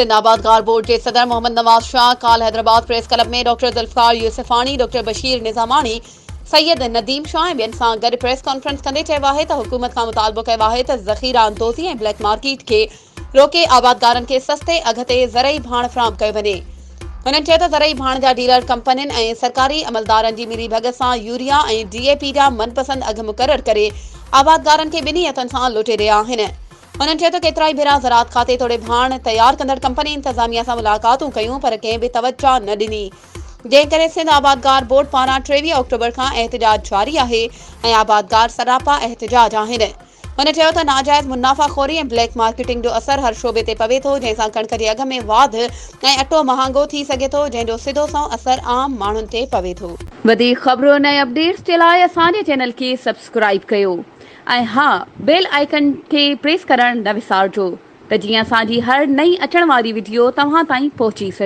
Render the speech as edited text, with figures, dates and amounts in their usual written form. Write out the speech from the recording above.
Sindh आबादगार board के सदर मोहम्मद नवाज शाह काल Hyderabad press club में डॉक्टर जुल्फकार यूसुफानी, डॉक्टर बशीर निज़ामानी, सैयद नदीम शाह ऐं ॿियनि सां गॾु प्रेस कॉन्फ्रेंस कंदे चयो आहे त हुकूमत खां मुतालबो कयो आहे त ज़ख़ीरा अंदोज़ी ऐं ब्लैक मार्केट खे रोके आबादगारनि खे सस्ते अघ ते ज़रई भाण फ़राहम कयो वञे। हुननि चयो त ज़रई भाण जा डीलर कंपनियुनि ऐं सरकारी अमलदारनि जी मिली भगत सां यूरिया ऐं DAP जा मनपसंद अघ मुक़ररु करे आबादगारनि खे ॿिन्ही हथनि सां लुटे रहिया आहिनि। हुननि चयो त केतिराई भेरा ज़राअत खाते तोड़े भाण तयारु कंदड़ कंपनी इंतज़ामिया सां मुलाक़ातूं कयूं पर कंहिं बि तवजा न ॾिनी, जंहिं करे सिंध आबादगार बोर्ड पारां 23 अक्टूबर खां एहतजाज जारी आहे ऐं आबादगार सरापा एहतजाज आहिनि। हुन चयो त नाजाइज़ मुनाफ़ाखोरी ऐं ब्लैक मार्केटिंग जो असर हर शोबे ते पवे थो, जंहिंसां कणिक जे अघ में वाध ऐं अटो महांगो थी सघे थो, जंहिंजो सिधो सं असर आम माण्हुनि ते पवे थो। वधीक ख़बरुनि ऐं अपडेट्स जे लाइ असांजे चैनल खे सब्सक्राइब कयो ऐं हा, बेल आइकन खे प्रेस करणु न विसारिजो त जीअं असांजी हर नई अचण वारी वीडियो तव्हां ताईं पहुची सघे।